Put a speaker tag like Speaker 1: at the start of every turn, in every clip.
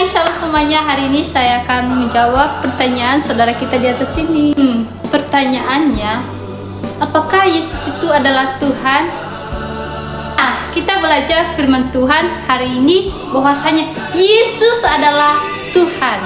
Speaker 1: Shalom semuanya. Hari ini saya akan menjawab pertanyaan saudara kita di atas sini. Pertanyaannya, apakah Yesus itu adalah Tuhan? Kita belajar firman Tuhan hari ini bahwasanya Yesus adalah Tuhan.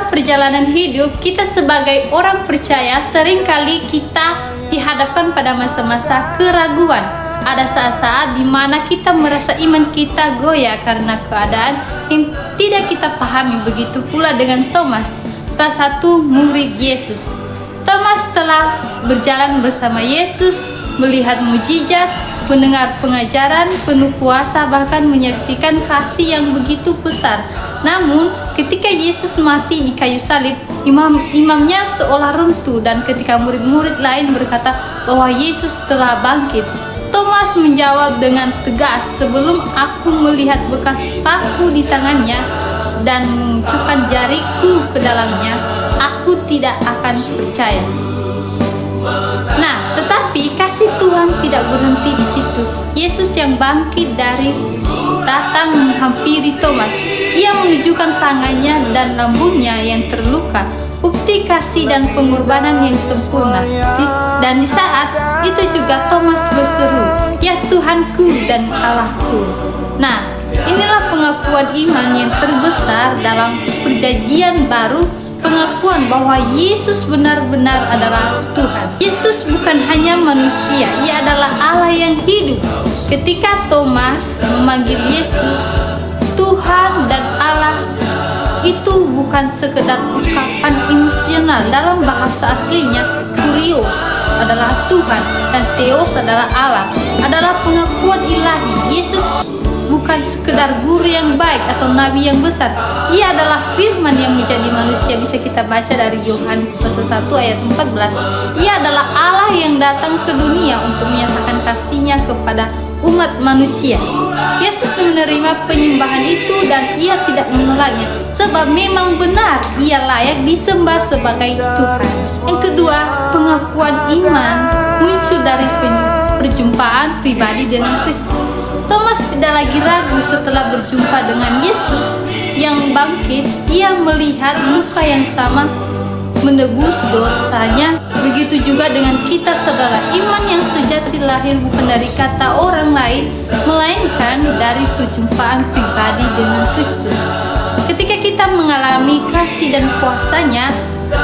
Speaker 1: Perjalanan hidup kita sebagai orang percaya, seringkali kita dihadapkan pada masa-masa keraguan. Ada saat-saat di mana kita merasa iman kita goyah karena keadaan yang tidak kita pahami. Begitu pula dengan Thomas, salah satu murid Yesus. Thomas telah berjalan bersama Yesus, melihat mujizat, mendengar pengajaran penuh kuasa, bahkan menyaksikan kasih yang begitu besar. Namun, ketika Yesus mati di kayu salib, imamnya seolah runtuh, dan ketika murid-murid lain berkata bahwa Yesus telah bangkit, Thomas menjawab dengan tegas, "Sebelum aku melihat bekas paku di tangannya dan mengucurkan jariku ke dalamnya, aku tidak akan percaya." Nah, tetapi kasih Tuhan tidak berhenti di situ. Yesus yang bangkit dari datang menghampiri Thomas. Ia menunjukkan tangannya dan lambungnya yang terluka, bukti kasih dan pengorbanan yang sempurna. Dan di saat itu juga Thomas berseru, "Ya Tuhanku dan Allahku." Nah, inilah pengakuan iman yang terbesar dalam perjanjian baru, pengakuan bahwa Yesus benar-benar adalah Tuhan. Yesus bukan hanya manusia, Ia adalah Allah yang hidup. Ketika Thomas memanggil Yesus Tuhan dan Allah, itu bukan sekedar ungkapan emosional. Dalam bahasa aslinya, kurios adalah Tuhan dan Theos adalah Allah, adalah pengakuan ilahi. Yesus bukan sekedar guru yang baik atau nabi yang besar. Ia adalah firman yang menjadi manusia. Bisa kita baca dari Yohanes pasal 1 ayat 14. Ia adalah Allah yang datang ke dunia untuk menyatakan kasih-Nya kepada umat manusia. Yesus menerima penyembahan itu dan Ia tidak menolaknya, sebab memang benar Ia layak disembah sebagai Tuhan. Yang kedua, pengakuan iman muncul dari perjumpaan pribadi dengan Kristus. Thomas tidak lagi ragu setelah berjumpa dengan Yesus yang bangkit. Ia melihat luka yang sama menebus dosanya. Begitu juga dengan kita, saudara. Iman yang sejati lahir bukan dari kata orang lain, melainkan dari perjumpaan pribadi dengan Kristus. Ketika kita mengalami kasih dan kuasa-Nya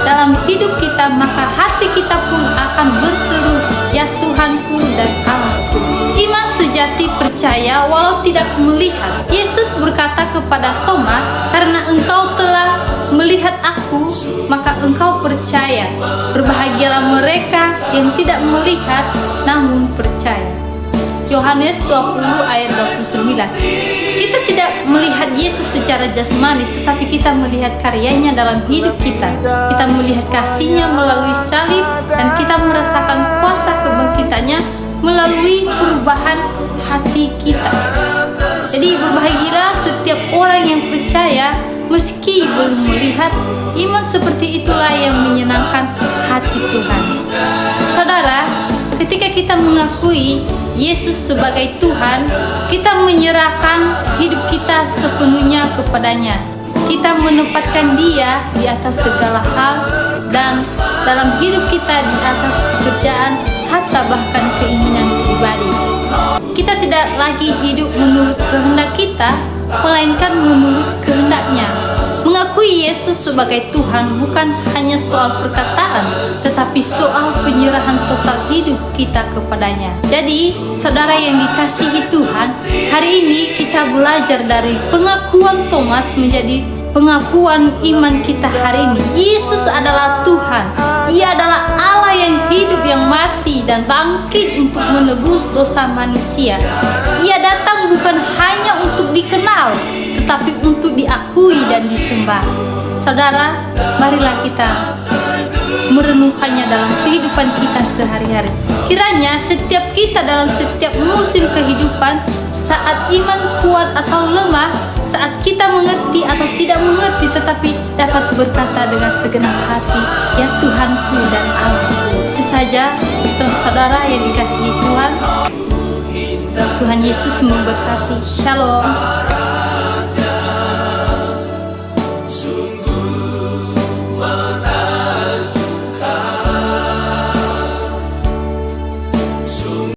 Speaker 1: dalam hidup kita, maka hati kita pun akan berseru, "Ya Tuhanku dan Allahku." Iman sejati percaya walau tidak melihat. Yesus berkata kepada Thomas, "Karena engkau telah melihat aku, maka engkau percaya. Berbahagialah mereka yang tidak melihat namun percaya." Yohanes 20 ayat 29. Kita tidak melihat Yesus secara jasmani, tetapi kita melihat karyanya dalam hidup kita. Kita melihat kasih-Nya melalui salib, dan kita merasakan kuasa kebangkitannya melalui perubahan hati kita. Jadi berbahagialah setiap orang yang percaya meski belum melihat. Iman seperti itulah yang menyenangkan hati Tuhan. Saudara, ketika kita mengakui Yesus sebagai Tuhan, kita menyerahkan hidup kita sepenuhnya kepadanya. Kita menempatkan Dia di atas segala hal, dan dalam hidup kita di atas pekerjaan, harta, bahkan keinginan pribadi. Kita tidak lagi hidup menurut kehendak kita, melainkan menurut kehendak-Nya. Mengakui Yesus sebagai Tuhan bukan hanya soal perkataan, tetapi soal penyerahan total hidup kita kepadanya. Jadi, saudara yang dikasihi Tuhan, hari ini kita belajar dari pengakuan Thomas menjadi pengakuan iman kita hari ini. Yesus adalah Tuhan. Ia adalah Allah yang hidup, yang mati dan bangkit untuk menebus dosa manusia. Ia datang bukan hanya untuk dikenal, tetapi untuk diakui dan disembah. Saudara, marilah kita merenungkannya dalam kehidupan kita sehari-hari. Kiranya setiap kita dalam setiap musim kehidupan, saat iman kuat atau lemah, saat kita mengerti atau tidak mengerti, tetapi dapat berkata dengan segenap hati, "Ya Tuhanku dan Allahku." Itu saja, saudara yang dikasihi Tuhan. Tuhan Yesus memberkati. Shalom.